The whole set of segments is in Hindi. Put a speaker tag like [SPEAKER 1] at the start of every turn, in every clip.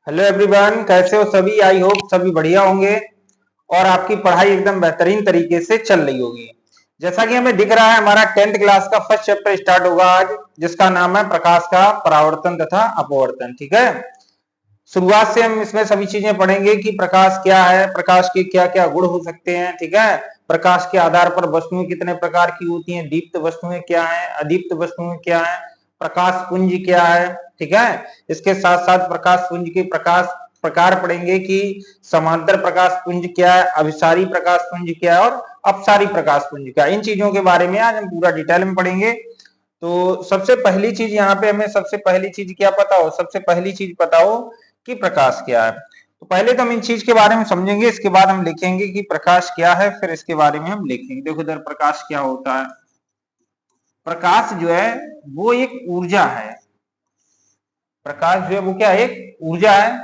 [SPEAKER 1] हेलो एवरीवन, कैसे हो सभी। आई होप सभी बढ़िया होंगे और आपकी पढ़ाई एकदम बेहतरीन तरीके से चल रही होगी। जैसा कि हमें दिख रहा है, हमारा 10th क्लास का फर्स्ट चैप्टर स्टार्ट होगा आज, जिसका नाम है प्रकाश का परावर्तन तथा अपवर्तन। ठीक है, शुरुआत से हम इसमें सभी चीजें पढ़ेंगे कि प्रकाश क्या है, प्रकाश के क्या क्या गुण हो सकते हैं। ठीक है, प्रकाश के आधार पर वस्तुएं कितने प्रकार की होती हैं, दीप्त वस्तुएं क्या है, अदीप्त वस्तुएं क्या है, प्रकाश पुंज क्या है। ठीक है, इसके साथ साथ प्रकाश पुंज के प्रकाश प्रकार पढ़ेंगे कि समांतर प्रकाश पुंज क्या है, अभिसारी प्रकाश पुंज क्या है और अपसारी प्रकाश पुंज क्या है। इन चीजों के बारे में आज हम पूरा डिटेल में पढ़ेंगे। तो सबसे पहली चीज यहाँ पे हमें सबसे पहली चीज क्या पता हो, सबसे पहली चीज पता हो कि प्रकाश क्या है। तो पहले तो हम इन चीज के बारे में समझेंगे, इसके बाद हम लिखेंगे कि प्रकाश क्या है, फिर इसके बारे में हम लिखेंगे। देखो इधर प्रकाश क्या होता है। प्रकाश जो है वो एक ऊर्जा है। प्रकाश जो है वो क्या, एक ऊर्जा है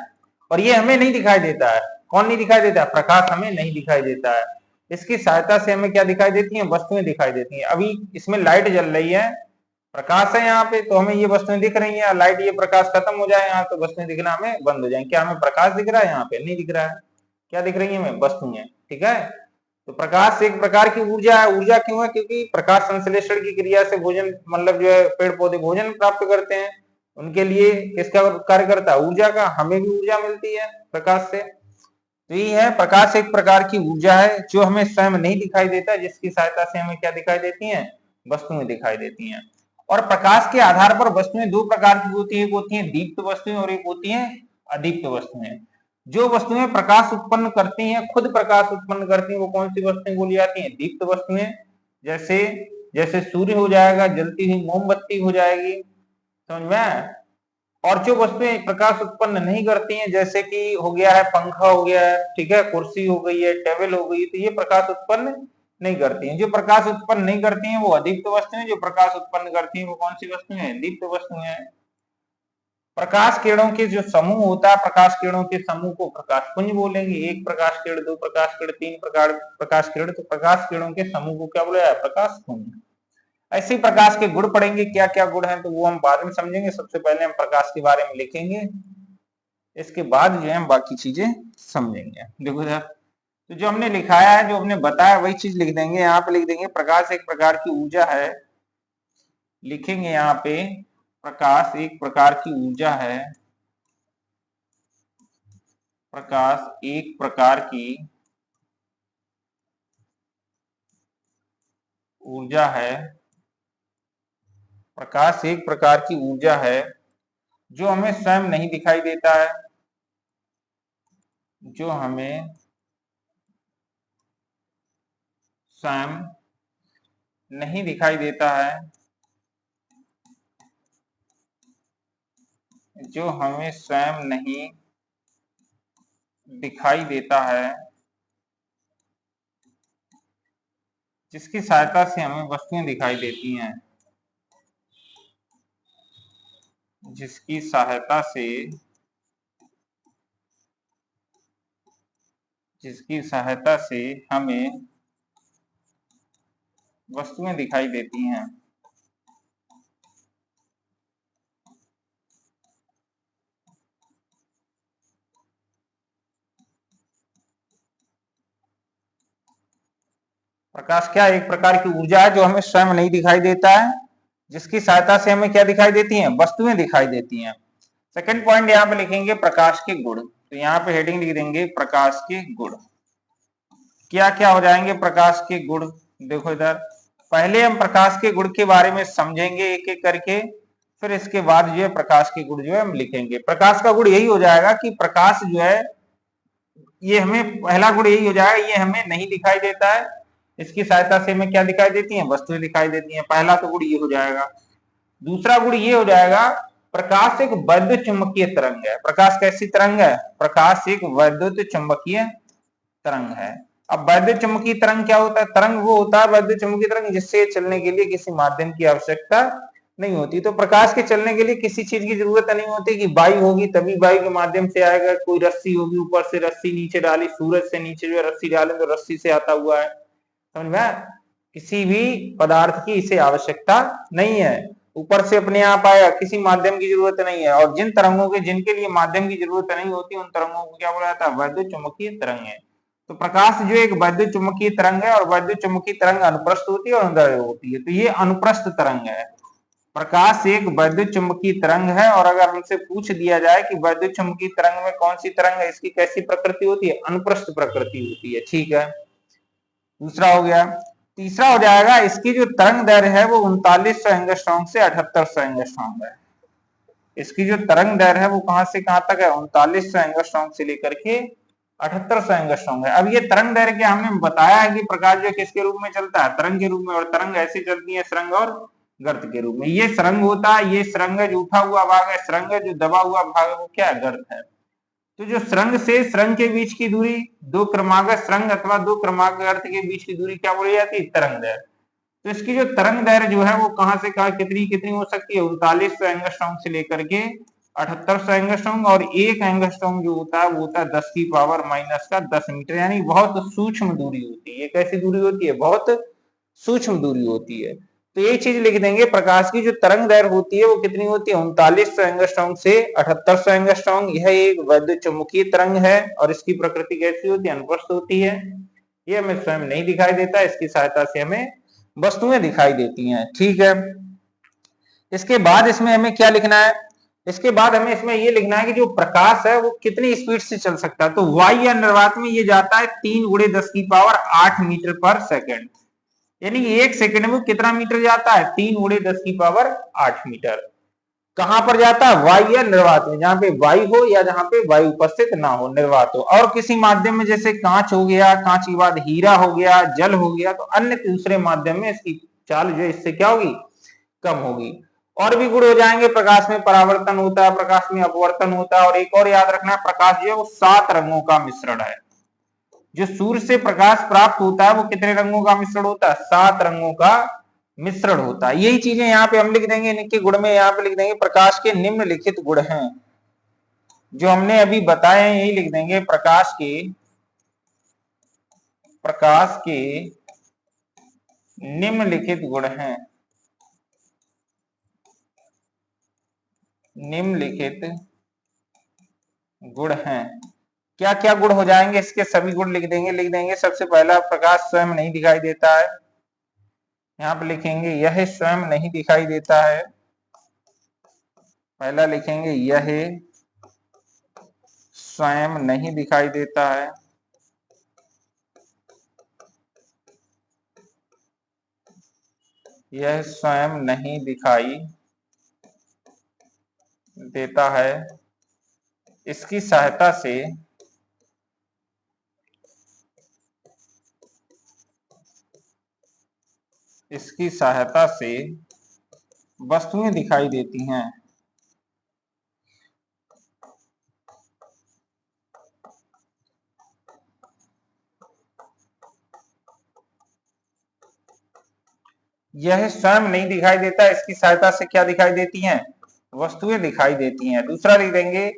[SPEAKER 1] और ये हमें नहीं दिखाई देता है। कौन नहीं दिखाई देता है? प्रकाश हमें नहीं दिखाई देता है। इसकी सहायता से हमें क्या दिखाई देती है? वस्तुएं दिखाई देती हैं। अभी इसमें लाइट जल रही है, प्रकाश है यहाँ पे, तो हमें ये वस्तुएं दिख रही हैं। लाइट ये प्रकाश खत्म हो जाए यहाँ तो वस्तुएं दिखना हमें बंद हो जाए। क्या हमें प्रकाश दिख रहा है? यहाँ पे नहीं दिख रहा है। क्या दिख रही है हमें? वस्तुएं। ठीक है, तो प्रकाश एक प्रकार की ऊर्जा है। ऊर्जा क्यों है? क्योंकि प्रकाश संश्लेषण की क्रिया से भोजन, मतलब जो है पेड़ पौधे भोजन प्राप्त करते हैं, उनके लिए किसका कार्य करता है? ऊर्जा का। हमें भी ऊर्जा मिलती है प्रकाश से। तो ये है, प्रकाश एक प्रकार की ऊर्जा है जो हमें स्वयं नहीं दिखाई देता, जिसकी सहायता से हमें क्या दिखाई देती है? वस्तुएं दिखाई देती हैं। और प्रकाश के आधार पर वस्तुएं दो प्रकार की होती है, एक होती है दीप्त वस्तुएं और एक होती है अदीप्त वस्तुएं। जो वस्तुएं प्रकाश उत्पन्न करती हैं, खुद प्रकाश उत्पन्न करती हैं, वो कौन सी वस्तुएं बोली जाती हैं? दीप्त वस्तुएं। जैसे जैसे सूर्य हो जाएगा, जलती हुई मोमबत्ती हो जाएगी, समझ में। और जो वस्तुएं प्रकाश उत्पन्न नहीं करती हैं, जैसे कि हो गया है पंखा हो गया है, ठीक है, कुर्सी हो गई है, टेबल हो गई, तो ये प्रकाश उत्पन्न नहीं करती हैं। जो प्रकाश उत्पन्न नहीं करती हैं वो अदीप्त वस्तुएं, जो प्रकाश उत्पन्न करती हैं वो कौन सी वस्तुएं हैं? दीप्त वस्तुएं हैं। प्रकाश किरणों के जो समूह होता है, प्रकाश किरणों के समूह को प्रकाश पुंज बोलेंगे। एक प्रकाश किरण, दो प्रकाश किरण, तीन प्रकार प्रकाश किरण, तो प्रकाश किरणों के समूह को क्या बोला जाए? प्रकाश पुंज। ऐसे ही प्रकाश के गुण पढ़ेंगे, क्या क्या गुण हैं तो वो हम बाद में समझेंगे। सबसे पहले हम प्रकाश के बारे में लिखेंगे, इसके बाद जो है हम बाकी चीजें समझेंगे। देखो सर, तो जो हमने लिखाया है, जो हमने बताया वही चीज लिख देंगे। यहाँ पे लिख देंगे प्रकाश एक प्रकार की ऊर्जा है। लिखेंगे यहाँ पे प्रकाश एक प्रकार की ऊर्जा है। प्रकाश एक प्रकार की ऊर्जा है। प्रकाश एक प्रकार की ऊर्जा है जो हमें स्वयं नहीं दिखाई देता है, जो हमें स्वयं नहीं दिखाई देता है, जो हमें स्वयं नहीं दिखाई देता है, जिसकी सहायता से हमें वस्तुएं दिखाई देती हैं, जिसकी सहायता से हमें वस्तुएं दिखाई देती हैं। प्रकाश क्या, एक प्रकार की ऊर्जा है जो हमें स्वयं नहीं दिखाई देता है, जिसकी सहायता से हमें क्या दिखाई देती हैं? वस्तुएं दिखाई देती हैं। सेकंड पॉइंट यहाँ पे लिखेंगे प्रकाश के गुण। तो यहाँ पे हेडिंग लिख देंगे प्रकाश के गुण। क्या क्या हो जाएंगे प्रकाश के गुण? देखो इधर, पहले हम प्रकाश के गुण के बारे में समझेंगे एक एक करके, फिर इसके बाद जो है प्रकाश के गुण जो है हम लिखेंगे। प्रकाश का गुण यही हो जाएगा कि प्रकाश जो है, ये हमें पहला गुण यही हो जाएगा, ये हमें नहीं दिखाई देता है, इसकी सहायता से हमें क्या दिखाई देती है? वस्तुएं दिखाई देती हैं। पहला तो गुण ये हो जाएगा। दूसरा गुण ये हो जाएगा, प्रकाश एक वैद्युत चुंबकीय तरंग है। प्रकाश कैसी तरंग है? प्रकाश एक वैद्युत चुंबकीय तरंग है। अब वैद्युत चुंबकीय तरंग क्या होता है? तरंग वो होता है वैद्युत चुंबकीय तरंग जिससे चलने के लिए किसी माध्यम की आवश्यकता नहीं होती। तो प्रकाश के चलने के लिए किसी चीज की जरूरत नहीं होती कि वायु होगी तभी वायु के माध्यम से आएगा, कोई रस्सी होगी, ऊपर से रस्सी नीचे डाली, सूरज से नीचे जो है रस्सी डाले तो रस्सी से आता हुआ है, समझ में। किसी भी पदार्थ की इसे आवश्यकता नहीं है। ऊपर से अपने आप आएगा, किसी माध्यम की जरूरत नहीं है। और जिन तरंगों के जिनके लिए माध्यम की जरूरत नहीं होती उन तरंगों को क्या बोला जाता है? वैद्युत चुंबकीय तरंग है। तो प्रकाश जो एक वैद्युत चुंबकीय तरंग है और वैद्युत चुंबकीय तरंग अनुप्रस्थ होती है और अनुदैर्घ्य होती है, तो ये अनुप्रस्थ तरंग है। प्रकाश एक वैद्युत चुंबकीय तरंग है और अगर हमसे पूछ दिया जाए कि वैद्युत चुंबकीय तरंग में कौन सी तरंग है, इसकी कैसी प्रकृति होती है? अनुप्रस्थ प्रकृति होती है। ठीक है, दूसरा हो गया। तीसरा हो जाएगा, इसकी जो तरंग दैर्घ्य है वो 3900 एंगस्ट्रॉम से 7800 एंगस्ट्रॉम है। इसकी जो तरंग दैर्घ्य है वो कहां से कहां तक है? 3900 एंगस्ट्रॉम से लेकर के 7800 एंगस्ट्रॉम है। अब ये तरंग दैर्घ्य क्या हमने बताया है कि प्रकाश जो किसके रूप में चलता है? तरंग के रूप में। और तरंग ऐसे चलती है सुरंग और गर्त के रूप में। ये सुरंग होता है, ये सुरंग है, जो उठा हुआ भाग है सुरंग है, जो दबा हुआ भाग है वो क्या है? गर्त है। तो जो सुरंग से सुरंग के बीच की दूरी, दो क्रमागत सुरंग अथवा दो क्रमागत गर्त के बीच की दूरी क्या बोली जाती है? तरंग दैर्घ्य। तो इसकी जो तरंग दैर्घ्य जो है वो कहां से कहां कितनी कितनी हो सकती है? 3900 एंगस्ट्रॉम से लेकर के 7800 एंगस्ट्रॉम। और एक एंगस्ट्रॉम जो होता है वो होता है 10 की पावर माइनस का 10 मीटर, यानी बहुत सूक्ष्म दूरी होती है। ये कैसी दूरी होती है? बहुत सूक्ष्म दूरी होती है। तो यही चीज लिख देंगे, प्रकाश की जो तरंग दैर्घ्य होती है वो कितनी होती है? 3900 एंगस्ट्रॉम से 7800 एंगस्ट्रॉम। यह एक वैद्युत चुंबकीय तरंग है और इसकी प्रकृति कैसी होती है? अनुप्रस्थ होती है। ये हमें स्वयं नहीं दिखाई देता, इसकी सहायता से हमें वस्तुएं दिखाई देती हैं। ठीक है, इसके बाद इसमें हमें क्या लिखना है? इसके बाद हमें इसमें ये लिखना है कि जो प्रकाश है वो कितनी स्पीड से चल सकता है। तो वायु या निर्वात में ये जाता है 3 गुणे 10 की पावर 8 मीटर पर सेकंड, यानी कि एक सेकंड में कितना मीटर जाता है? 3 गुणे 10 की पावर 8 मीटर। कहां पर जाता है? वायु या निर्वात में, जहां पे वायु हो या जहां पे वायु उपस्थित ना हो, निर्वात हो। और किसी माध्यम में, जैसे कांच हो गया, कांच के बाद हीरा हो गया, जल हो गया, तो अन्य दूसरे माध्यम में इसकी चाल जो है इससे क्या होगी? कम होगी। और भी गुण हो जाएंगे। प्रकाश में परावर्तन होता है, प्रकाश में अपवर्तन होता है, और एक और याद रखना, प्रकाश जो है वो 7 रंगों का मिश्रण है। जो सूर्य से प्रकाश प्राप्त होता है वो कितने रंगों का मिश्रण होता है? 7 रंगों का मिश्रण होता है। यही चीजें यहाँ पे हम लिख देंगे, इनके गुण में यहाँ पे लिख देंगे प्रकाश के निम्नलिखित गुण हैं, जो हमने अभी बताए हैं यही लिख देंगे। प्रकाश के निम्नलिखित गुण हैं, निम्नलिखित गुण हैं। क्या क्या गुण हो जाएंगे? इसके सभी गुण लिख देंगे। सबसे पहला, प्रकाश स्वयं नहीं दिखाई देता है। यहाँ पे लिखेंगे यह स्वयं नहीं दिखाई देता है। पहला लिखेंगे यह स्वयं नहीं दिखाई देता है। यह स्वयं नहीं दिखाई देता है। इसकी सहायता से वस्तुएं दिखाई देती हैं। यह स्वयं नहीं दिखाई देता, इसकी सहायता से क्या दिखाई देती हैं? वस्तुएं दिखाई देती हैं। दूसरा लिख देंगे,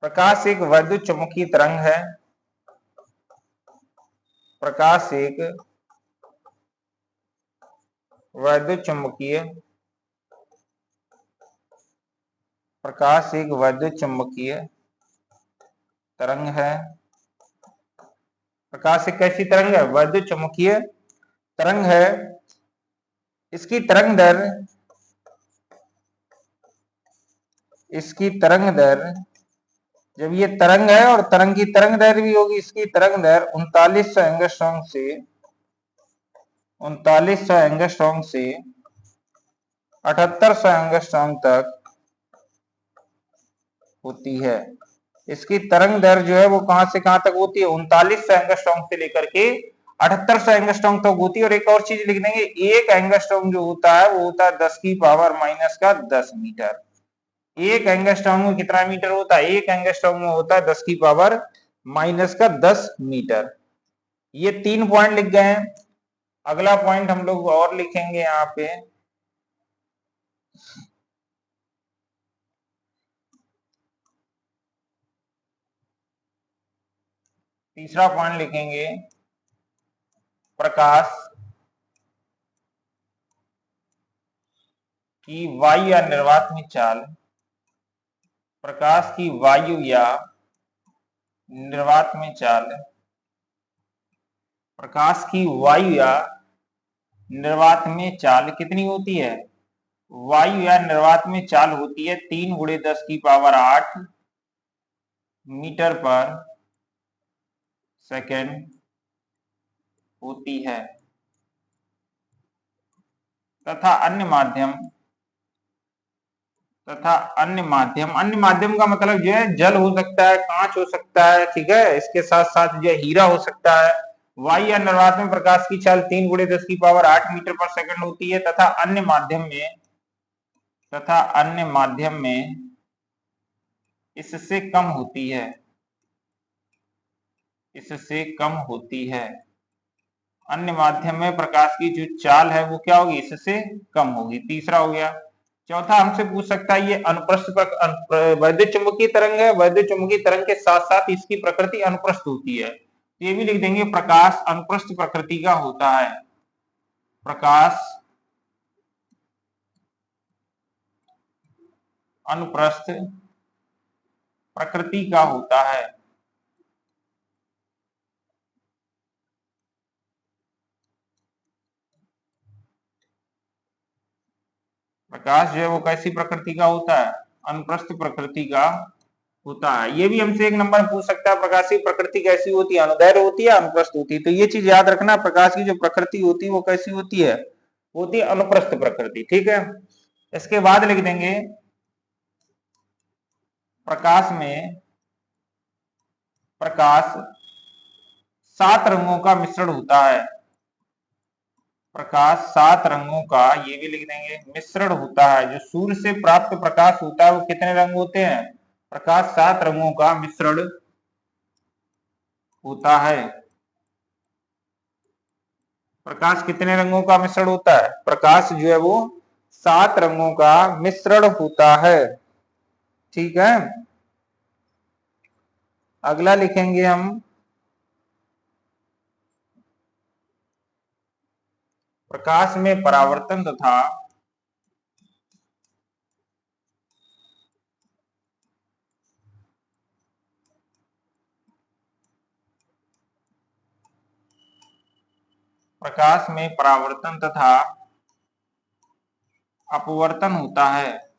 [SPEAKER 1] प्रकाश एक वैद्युत चुंबकीय तरंग है। प्रकाश एक वैद्युत चुंबकीय प्रकाश एक वैद्युत चुंबकीय तरंग है। प्रकाश एक कैसी तरंग है? वैद्युत चुंबकीय तरंग है। इसकी तरंग दैर्घ्य जब ये तरंग है और तरंग की तरंग दैर्घ्य भी होगी, इसकी तरंग दैर्घ्य 3900 एंगस्ट्रॉम से 7800 एंगस्ट्रॉम तक होती है। इसकी तरंग दैर्घ्य जो है वो कहां से कहां तक होती है? 3900 एंगस्ट्रॉम से लेकर के 7800 एंगस्ट्रॉम तक होती है। और एक और चीज लिख देंगे, एक एंगस्ट्रॉम जो होता है वो होता है 10 की पावर माइनस का 10 मीटर। एक एंगस्ट्रॉम में कितना मीटर होता है? एक एंगस्ट्रॉम में होता है 10 की पावर माइनस का 10 मीटर। ये 3 पॉइंट लिख गए हैं। अगला पॉइंट हम लोग और लिखेंगे यहाँ पे, तीसरा पॉइंट लिखेंगे, प्रकाश की वायु या निर्वात में चाल, प्रकाश की वायु या निर्वात में चाल, प्रकाश की वायु या निर्वात में चाल कितनी होती है? वायु या निर्वात में चाल होती है 3 × 10⁸ मीटर पर सेकेंड होती है, तथा अन्य माध्यम का मतलब जो है जल हो सकता है, कांच हो सकता है, ठीक है, इसके साथ साथ जो हीरा हो सकता है। वायु या निर्वात में प्रकाश की चाल 3 × 10⁸ मीटर पर सेकंड होती है तथा अन्य माध्यम में इससे कम होती है। अन्य माध्यम में प्रकाश की जो चाल है वो क्या होगी? इससे कम होगी। तीसरा हो गया। चौथा हमसे पूछ सकता है ये अनुप्रस्थ वैद्युत चुंबकीय तरंग है, वैद्युत चुंबकीय तरंग के साथ साथ इसकी प्रकृति अनुप्रस्थ होती है, तो ये भी लिख देंगे प्रकाश अनुप्रस्थ प्रकृति का होता है। प्रकाश अनुप्रस्थ प्रकृति का होता है। प्रकाश जो है वो कैसी प्रकृति का होता है? अनुप्रस्थ प्रकृति का होता है। ये भी हमसे 1 नंबर पूछ सकता है, प्रकाश की प्रकृति कैसी होती है? अनुदैर्घ्य होती है, अनुप्रस्थ होती है। तो ये चीज याद रखना, प्रकाश की जो प्रकृति होती है वो कैसी होती है? होती है अनुप्रस्थ प्रकृति, ठीक है। इसके बाद लिख देंगे प्रकाश 7 रंगों का मिश्रण होता है। प्रकाश 7 रंगों का, ये भी लिख देंगे, मिश्रण होता है। जो सूर्य से प्राप्त प्रकाश होता है वो कितने रंग होते हैं? प्रकाश 7 रंगों का मिश्रण होता है। प्रकाश कितने रंगों का मिश्रण होता है? प्रकाश जो है वो 7 रंगों का मिश्रण होता है, ठीक है। अगला लिखेंगे हम प्रकाश में परावर्तन तथा अपवर्तन होता है।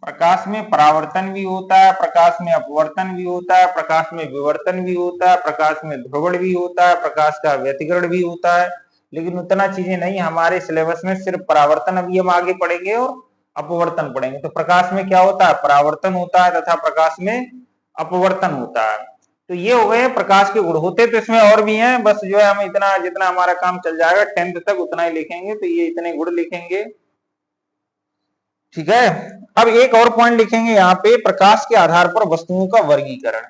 [SPEAKER 1] प्रकाश में परावर्तन भी होता है, प्रकाश में अपवर्तन भी होता है, प्रकाश में विवर्तन भी होता है, प्रकाश में ध्रुवण भी होता है, प्रकाश का व्यतिकरण भी होता है। लेकिन उतना चीजें नहीं, हमारे सिलेबस में सिर्फ परावर्तन अभी हम आगे पढ़ेंगे और अपवर्तन पढ़ेंगे। तो प्रकाश में क्या होता है? परावर्तन होता है तथा प्रकाश में अपवर्तन होता है। तो ये हो गए प्रकाश के गुण। होते तो इसमें और भी हैं, बस जो है हम इतना, जितना हमारा काम चल जाएगा 10th तक उतना ही लिखेंगे। तो ये इतने गुण लिखेंगे, ठीक है। अब एक और पॉइंट लिखेंगे यहाँ पे, प्रकाश के आधार पर वस्तुओं का वर्गीकरण।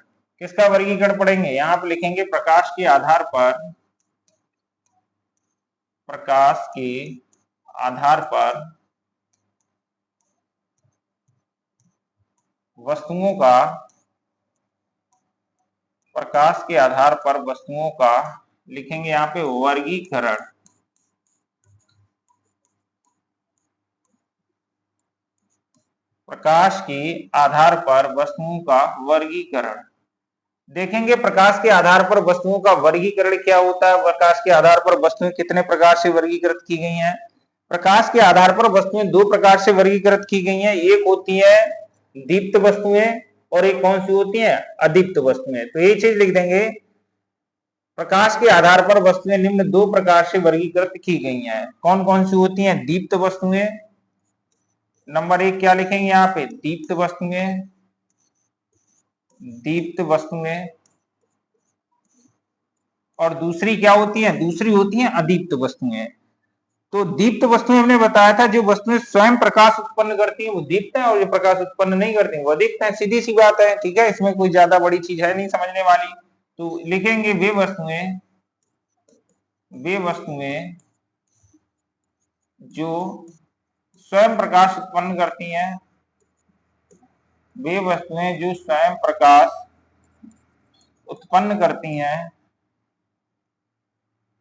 [SPEAKER 1] किसका वर्गीकरण पढ़ेंगे? यहाँ पे लिखेंगे प्रकाश के आधार पर वस्तुओं का लिखेंगे यहाँ पे वर्गीकरण। प्रकाश के आधार पर वस्तुओं का वर्गीकरण देखेंगे। प्रकाश के आधार पर वस्तुओं का वर्गीकरण क्या होता है? प्रकाश के आधार पर वस्तुएं कितने प्रकार से वर्गीकृत की गई हैं? प्रकाश के आधार पर वस्तुएं 2 प्रकार से वर्गीकृत की गई हैं। एक होती है दीप्त वस्तुएं और एक कौन सी होती है? अदीप्त वस्तुएं। तो ये चीज लिख देंगे, प्रकाश के आधार पर वस्तुएं निम्न 2 प्रकार से वर्गीकृत की गई हैं। कौन कौन सी होती हैं? दीप्त वस्तुएं। नंबर 1 क्या लिखेंगे यहाँ पे? दीप्त वस्तुएं। और दूसरी क्या होती है? दूसरी होती है अदीप्त वस्तुएं। तो दीप्त वस्तुएं हमने बताया था, जो वस्तुएं स्वयं प्रकाश उत्पन्न करती हैं वो दीप्त है, और जो प्रकाश उत्पन्न नहीं करती हैं वो अदीप्त है। सीधी सी बात है, ठीक है, इसमें कोई ज्यादा बड़ी चीज है नहीं समझने वाली। तो लिखेंगे वे वस्तुएं जो स्वयं प्रकाश उत्पन्न करती हैं, वे वस्तुएं जो स्वयं प्रकाश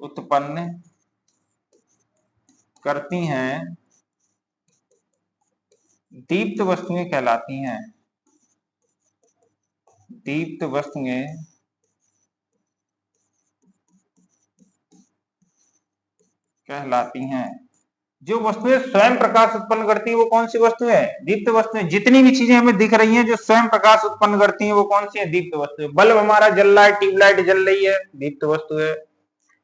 [SPEAKER 1] उत्पन्न करती हैं दीप्त वस्तुएं कहलाती हैं। दीप्त वस्तुएं कहलाती हैं। जो वस्तुएं स्वयं प्रकाश उत्पन्न करती हैं वो कौन सी वस्तुएं हैं? दीप्त वस्तुएं। जितनी भी चीजें हमें दिख रही हैं जो स्वयं प्रकाश उत्पन्न करती हैं वो कौन सी है? दीप्त वस्तुएं। बल्ब हमारा जल रहा है, ट्यूबलाइट जल रही है, दीप्त वस्तु है।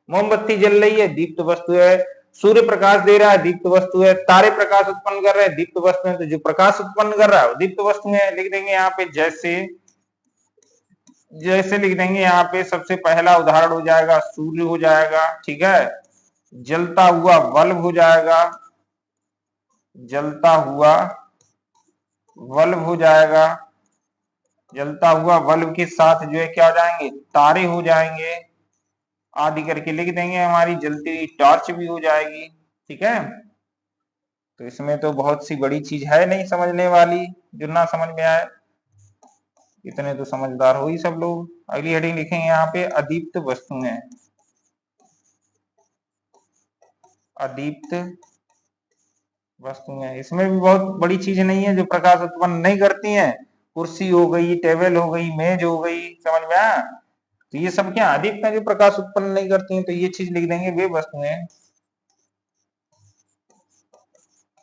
[SPEAKER 1] मोमबत्ती जल रही है, दीप्त वस्तु है। सूर्य प्रकाश दे रहा है, दीप्त वस्तु है। तारे प्रकाश उत्पन्न कर रहे हैं, दीप्त वस्तु है। तो जो प्रकाश उत्पन्न कर रहा है वो दीप्त वस्तु है। लिख देंगे यहाँ पे जैसे, जैसे लिख देंगे यहाँ पे सबसे पहला उदाहरण हो जाएगा सूर्य हो जाएगा, ठीक है। जलता हुआ बल्ब हो जाएगा, जलता हुआ बल्ब हो जाएगा। जलता हुआ बल्ब के साथ जो है क्या हो जाएंगे? तारे हो जाएंगे आदि करके लिख देंगे। हमारी जलती हुई टॉर्च भी हो जाएगी, ठीक है। तो इसमें तो बहुत सी बड़ी चीज है नहीं समझने वाली, जो ना समझ में आए। इतने तो समझदार हो ही सब लोग। अगली हेडिंग लिखेंगे यहाँ पे अदीप्त वस्तुएं। अदीप्त वस्तुएं, इसमें भी बहुत बड़ी चीज नहीं है जो प्रकाश उत्पन्न नहीं करती हैं। कुर्सी हो गई, टेबल हो गई, मेज हो गई, समझ में आया। तो ये सब क्या अदीप्त है जो प्रकाश उत्पन्न नहीं करती हैं। तो ये चीज लिख देंगे वे वस्तुएं,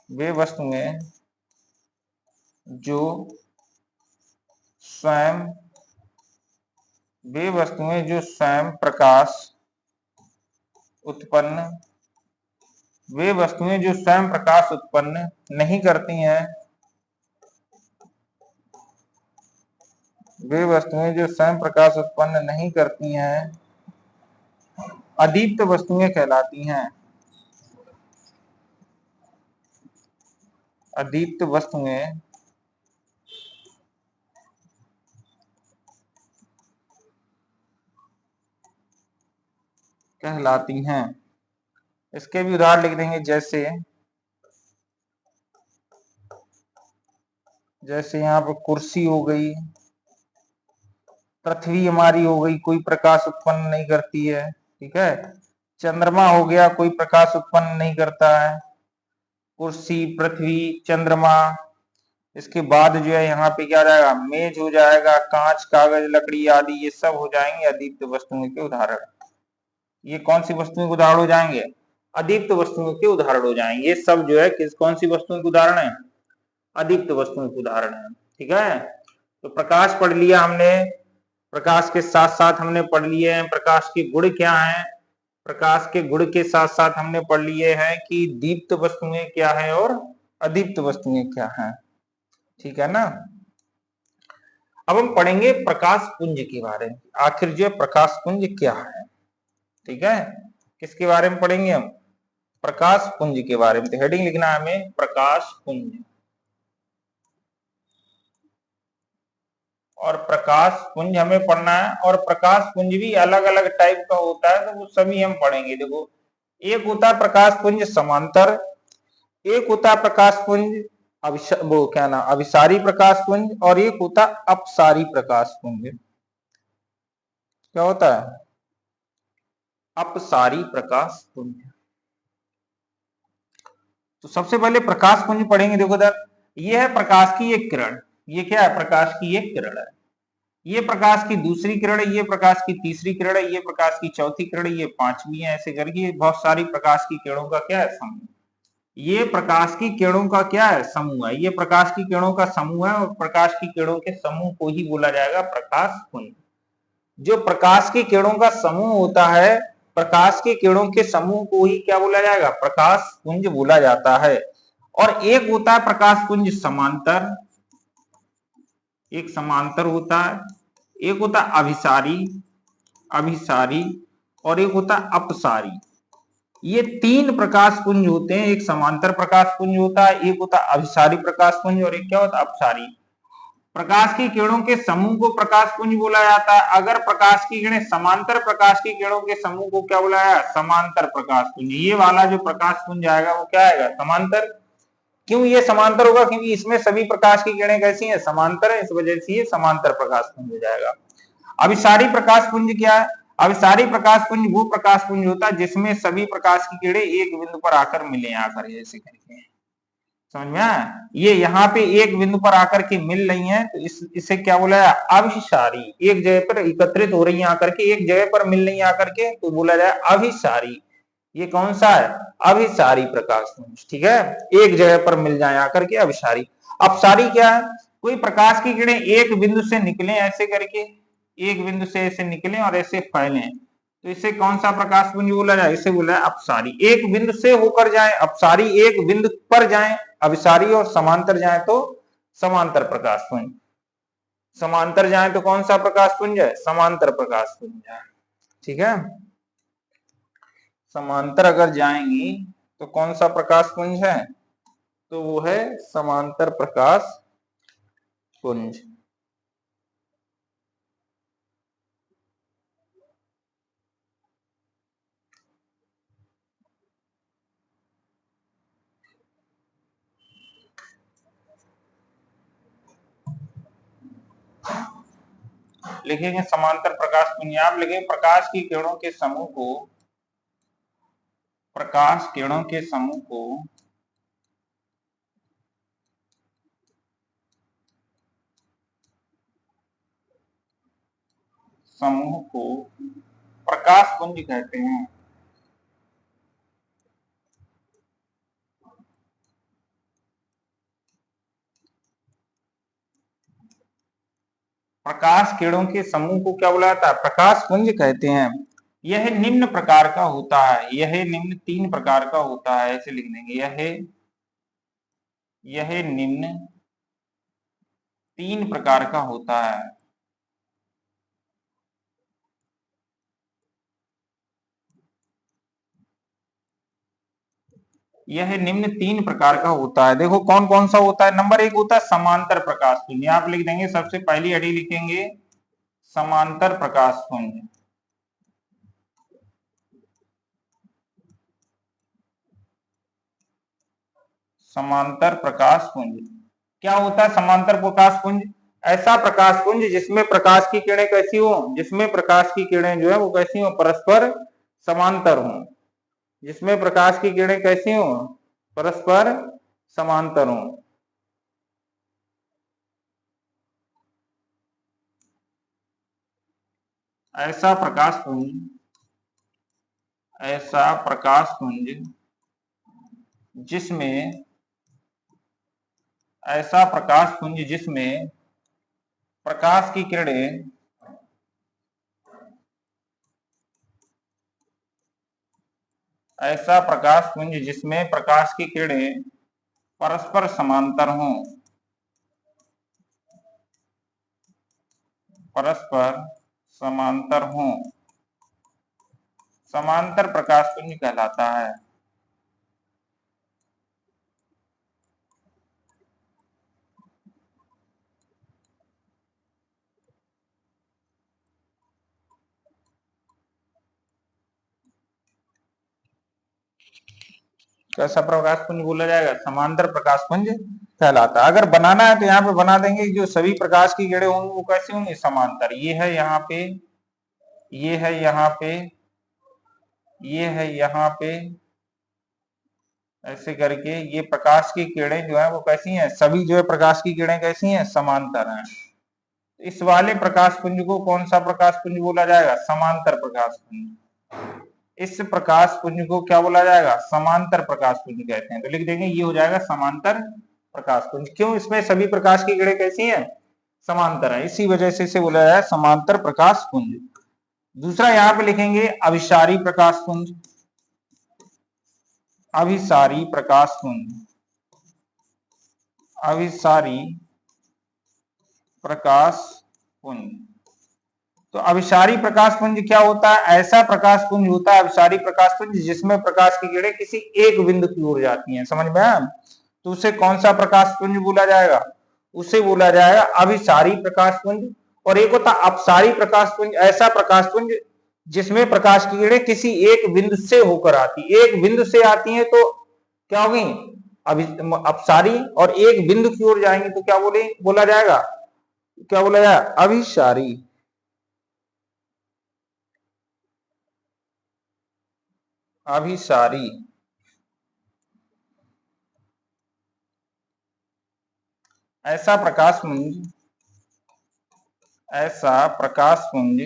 [SPEAKER 1] वे वस्तुएं जो स्वयं, वे वस्तुएं जो स्वयं प्रकाश उत्पन्न, वे वस्तुएं जो स्वयं प्रकाश उत्पन्न नहीं करती हैं, वे वस्तुएं जो स्वयं प्रकाश उत्पन्न नहीं करती हैं अदीप्त वस्तुएं कहलाती हैं। अदीप्त वस्तुएं कहलाती हैं। इसके भी उदाहरण लिख देंगे जैसे, जैसे यहाँ पर कुर्सी हो गई, पृथ्वी हमारी हो गई, कोई प्रकाश उत्पन्न नहीं करती है, ठीक है। चंद्रमा हो गया, कोई प्रकाश उत्पन्न नहीं करता है। कुर्सी, पृथ्वी, चंद्रमा। इसके बाद जो है यहाँ पे क्या हो जाएगा? मेज हो जाएगा, कांच, कागज, लकड़ी आदि ये सब हो जाएंगे अदीप्त वस्तुओं के उदाहरण। ये कौन सी वस्तुओं के उदाहरण हो जाएंगे? अदीप्त वस्तुओं के उदाहरण हो जाएंगे। ये सब जो है किस कौन सी वस्तुओं के उदाहरण है? अदीप्त वस्तुओं के उदाहरण है, ठीक है। तो प्रकाश पढ़ लिया हमने, प्रकाश के साथ साथ हमने पढ़ लिए हैं प्रकाश के गुण क्या हैं। प्रकाश के गुण के साथ साथ हमने पढ़ लिए हैं कि दीप्त वस्तुएं क्या है और अदीप्त वस्तुएं क्या हैं, ठीक है ना। अब हम पढ़ेंगे प्रकाश पुंज के बारे में। आखिर जो प्रकाश पुंज क्या है, ठीक है। किसके बारे में पढ़ेंगे हम? प्रकाश पुंज के बारे में। तो हेडिंग लिखना है हमें प्रकाश पुंज। और प्रकाश पुंज हमें पढ़ना है। और प्रकाश पुंज भी अलग अलग टाइप का होता है, तो वो सभी हम पढ़ेंगे। देखो, एक होता है प्रकाश पुंज समांतर, एक होता है प्रकाश पुंज वो क्या ना अभिसारी प्रकाश पुंज, और एक होता अपसारी प्रकाश पुंज। क्या होता है? अपसारी प्रकाश पुंज। तो सबसे पहले प्रकाश पुंज पढ़ेंगे। देखो इधर, ये है प्रकाश की एक किरण। ये क्या है? प्रकाश की एक किरण है। ये प्रकाश की दूसरी किरण है, ये प्रकाश की तीसरी किरण है, ये प्रकाश की चौथी किरण है, ये पांचवी है। ऐसे करके बहुत सारी प्रकाश की किरणों का क्या है? समूह। ये प्रकाश की किरणों का क्या है? समूह है। ये प्रकाश की किरणों का समूह है, और प्रकाश की किरणों के समूह को ही बोला जाएगा प्रकाश पुंज। जो प्रकाश की किरणों का समूह होता है, प्रकाश की किरणों के समूह को ही क्या बोला जाएगा? प्रकाश पुंज बोला जाता है। और एक होता है प्रकाश पुंज समांतर, एक समांतर होता है। एक होता है अभिसारी, अभिसारी, और एक होता है अपसारी। ये तीन प्रकाश पुंज होते हैं। एक समांतर प्रकाश पुंज होता है, एक होता है अभिसारी प्रकाश पुंज, और एक क्या होता है? अपसारी। प्रकाश की किरणों के समूह को प्रकाश पुंज बोला जाता है। अगर प्रकाश की किरणें समांतर प्रकाश की किरणों के समूह को क्या बोला जाएगा? समांतर प्रकाश पुंज। ये वाला जो प्रकाश पुंज आएगा वो क्या आएगा? समांतर। क्यों ये समांतर होगा? क्योंकि इसमें सभी प्रकाश की किरणें कैसी हैं? समांतर है, इस वजह से ये समांतर प्रकाश पुंज हो जाएगा। अभिसारी प्रकाश पुंज क्या है? अभिसारी प्रकाश पुंज वो प्रकाश पुंज होता है जिसमें सभी प्रकाश की किरणें एक बिंदु पर आकर मिले, आकर ऐसे करके, समझ में आया? ये यहाँ पे एक बिंदु पर आकर के मिल रही हैं, तो इसे क्या बोला जाए? अभिसारी। एक जगह पर एकत्रित हो रही है आकर के, एक जगह पर मिल रही है आकर के, तो बोला जाए अभिसारी। ये कौन सा है? अभिसारी प्रकाश पुंज। ठीक है, एक जगह पर मिल जाए आकर के, अभिसारी। अपसारी क्या है? कोई प्रकाश की किरणें एक बिंदु से निकले ऐसे करके, एक बिंदु से ऐसे निकले और ऐसे फैले, तो इसे कौन सा प्रकाश पुंज बोला जाए? इसे बोला है अपसारी। एक बिंदु से होकर जाए अपसारी, एक बिंदु पर जाए अभिसारी, और समांतर जाए तो समांतर प्रकाश पुंज। समांतर जाए तो कौन सा प्रकाश पुंज है? समांतर प्रकाश पुंज है। ठीक है, समांतर अगर जाएंगी तो कौन सा प्रकाश पुंज है? तो वो है समांतर प्रकाश पुंज। लिखेंगे समांतर प्रकाश पुंज। आप लिखेंगे प्रकाश की किरणों के समूह को, प्रकाश किरणों के समूह को प्रकाश पुंज कहते हैं। प्रकाश किरणों के समूह को क्या बोला जाता है? प्रकाश पुंज कहते हैं। यह निम्न प्रकार का होता है, यह निम्न 3 प्रकार का होता है, ऐसे लिख देंगे। यह निम्न 3 प्रकार का होता है। यह निम्न 3 प्रकार का होता है। देखो कौन कौन सा होता है। नंबर 1 होता है समांतर प्रकाश पुंज। आप लिख देंगे, सबसे पहली अड़ी लिखेंगे समांतर प्रकाश पुंज। समांतर प्रकाश पुंज क्या होता है? समांतर प्रकाश पुंज ऐसा प्रकाश पुंज जिसमें प्रकाश की किरणें कैसी हो? जिसमें प्रकाश की किरणें जो है वो कैसी हो? परस्पर समांतर हो। जिसमें प्रकाश की किरणें कैसी हो? परस्पर समांतर हो। ऐसा प्रकाश पुंज जिसमें ऐसा प्रकाश पुंज जिसमें प्रकाश की किरणें ऐसा प्रकाश पुंज जिसमें प्रकाश की किरणें परस्पर समांतर हों, परस्पर समांतर हों, समांतर प्रकाश पुंज कहलाता है। कैसा प्रकाश पुंज बोला जाएगा? समांतर प्रकाश पुंज कहलाता है। अगर बनाना है तो यहाँ पे बना देंगे, जो सभी प्रकाश की किरणें होंगी वो कैसे होंगी? समांतर। ये है यहाँ पे, ये है यहाँ पे, ये है यहाँ पे, ऐसे करके ये प्रकाश की किरणें जो है वो कैसी हैं? सभी जो है प्रकाश की किरणें कैसी हैं? समांतर हैं। इस वाले प्रकाश पुंज को कौन सा प्रकाश पुंज बोला जाएगा? समांतर प्रकाश पुंज। इस प्रकाश पुंज को क्या बोला जाएगा? समांतर प्रकाश पुंज कहते हैं। तो लिख देंगे ये हो जाएगा समांतर प्रकाश पुंज। क्यों? इसमें सभी प्रकाश की किरणें कैसी हैं? समांतर है, इसी वजह से इसे बोला जाए समांतर प्रकाश पुंज। दूसरा यहाँ पे लिखेंगे अभिसारी प्रकाश पुंज। अभिसारी प्रकाश पुंज, अभिसारी प्रकाश पुंज। तो अभिसारी प्रकाश पुंज क्या होता है? ऐसा प्रकाश पुंज होता है अभिसारी प्रकाश पुंज जिसमें प्रकाश की किरणें किसी एक बिंदु की ओर जाती हैं। समझ में आया? तो उसे कौन सा प्रकाश पुंज बोला जाएगा? उसे बोला जाएगा अभिसारी प्रकाश पुंज। और एक होता अपसारी प्रकाश पुंज, ऐसा प्रकाश पुंज जिसमें प्रकाश की किरणें किसी एक बिंदु से होकर आती, एक बिंदु से आती हैं तो क्या होगी? अपसारी। और एक बिंदु की ओर जाएंगी तो क्या बोला जाएगा? क्या बोला जाएगा? अभिसारी। अभिसारी ऐसा प्रकाश पुंज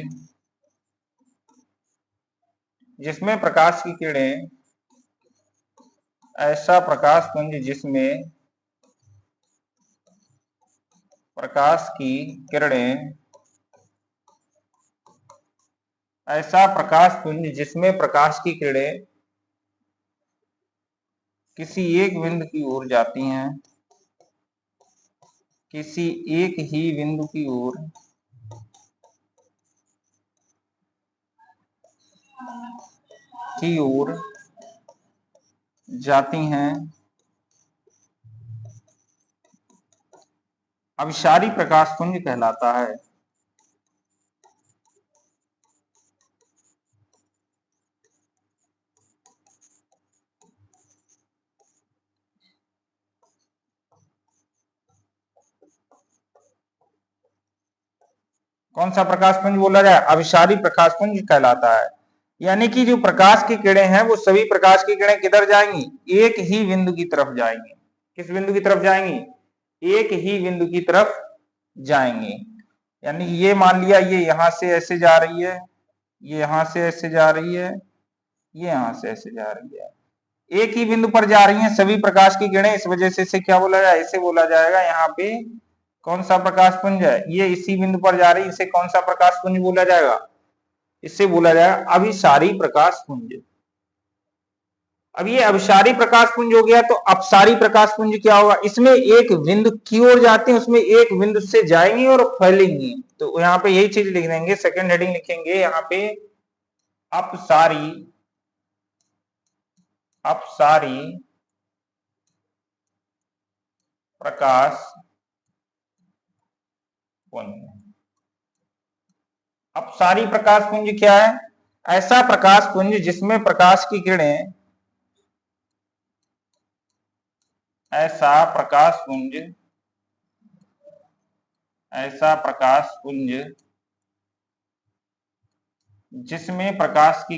[SPEAKER 1] जिसमें प्रकाश की किरणें ऐसा प्रकाश पुंज जिसमें प्रकाश की किरणें ऐसा प्रकाश पुंज जिसमें प्रकाश की किरणें किसी एक बिंदु की ओर जाती हैं, किसी एक ही बिंदु की ओर जाती हैं, अभिसारी प्रकाश पुंज कहलाता है। कौन सा प्रकाश पुंज बोला जाए? अभिसारी प्रकाश पुंज कहलाता है। यानी कि जो प्रकाश की किरणें हैं वो सभी प्रकाश की किरणें किधर जाएंगी? एक ही बिंदु की तरफ जाएंगी। किस बिंदु की तरफ जाएंगी? एक ही बिंदु की तरफ जाएंगी। यानी ये मान लिया ये यहां से ऐसे जा रही है, ये यहां से ऐसे जा रही है, ये यहां से ऐसे जा रही है, एक ही बिंदु पर जा रही हैं सभी प्रकाश की किरणें। इस वजह से इसे क्या बोला जाए? इसे बोला जाएगा यहाँ पे कौन सा प्रकाश पुंज है? ये इसी बिंदु पर जा रही है, इसे कौन सा प्रकाश पुंज बोला जाएगा? इसे बोला जाएगा अभिसारी प्रकाश पुंज। अब ये अभिसारी प्रकाश पुंज हो गया, तो अपसारी प्रकाश पुंज क्या होगा? इसमें एक बिंदु की ओर जाते हैं, उसमें एक बिंदु से जाएंगी और फैलेंगी। तो यहाँ पे यही चीज लिख देंगे, सेकंड हेडिंग लिखेंगे यहाँ पे अपसारी प्रकाश पुंज। अपसारी प्रकाश पुंज क्या है? ऐसा प्रकाश पुंज जिसमें प्रकाश की किरणें ऐसा प्रकाश पुंज जिसमें प्रकाश की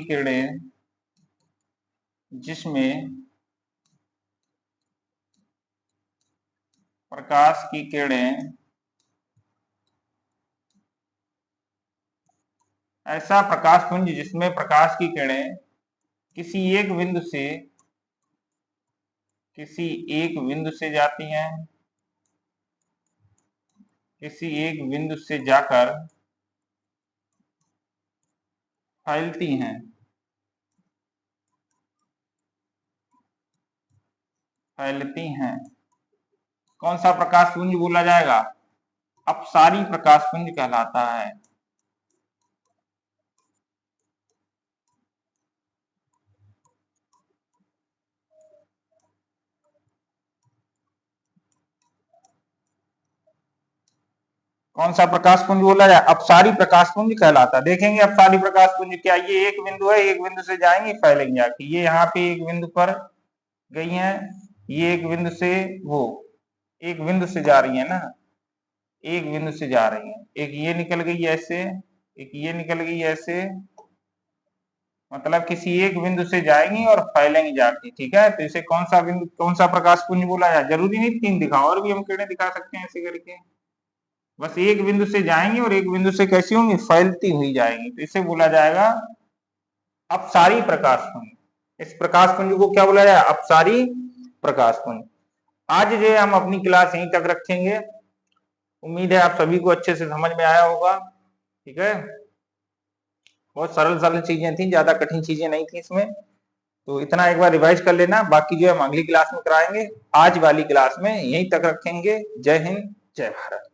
[SPEAKER 1] किरणें ऐसा प्रकाश पुंज जिसमें प्रकाश की किरणें किसी एक बिंदु से जाती हैं, किसी एक बिंदु से जाकर फैलती हैं, कौन सा प्रकाश पुंज बोला जाएगा? अपसारी प्रकाश पुंज कहलाता है। कौन सा प्रकाश पुंज बोला जाए? अपसारी प्रकाश पुंज कहलाता है। देखेंगे अपसारी प्रकाश पुंज क्या, ये एक बिंदु है, एक बिंदु से जाएंगे फैलेंगे जाके, ये यहाँ पे एक बिंदु पर गई हैं, ये एक बिंदु से वो एक बिंदु से जा रही है ना, एक बिंदु से जा रही है, एक ये निकल गई ऐसे, एक ये निकल गई ऐसे, मतलब किसी एक बिंदु से जाएंगी और फैलेंगी जाके। ठीक है, तो इसे कौन सा प्रकाश पुंज बोला जाए? जरूरी नहीं 3 दिखाओ, और भी हम किरणें दिखा सकते हैं ऐसे करके, बस एक बिंदु से जाएंगी और एक बिंदु से कैसी होंगी? फैलती हुई जाएंगी। तो इसे बोला जाएगा अपसारी प्रकाश पुंज। इस प्रकाश पुंज को क्या बोला जाए? अपसारी प्रकाश पुंज। आज जो है हम अपनी क्लास यहीं तक रखेंगे। उम्मीद है आप सभी को अच्छे से समझ में आया होगा। ठीक है, बहुत सरल चीजें थी, ज्यादा कठिन चीजें नहीं थी इसमें, तो इतना एक बार रिवाइज कर लेना। बाकी जो है हम अगली क्लास में कराएंगे, आज वाली क्लास में यहीं तक रखेंगे। जय हिंद, जय भारत।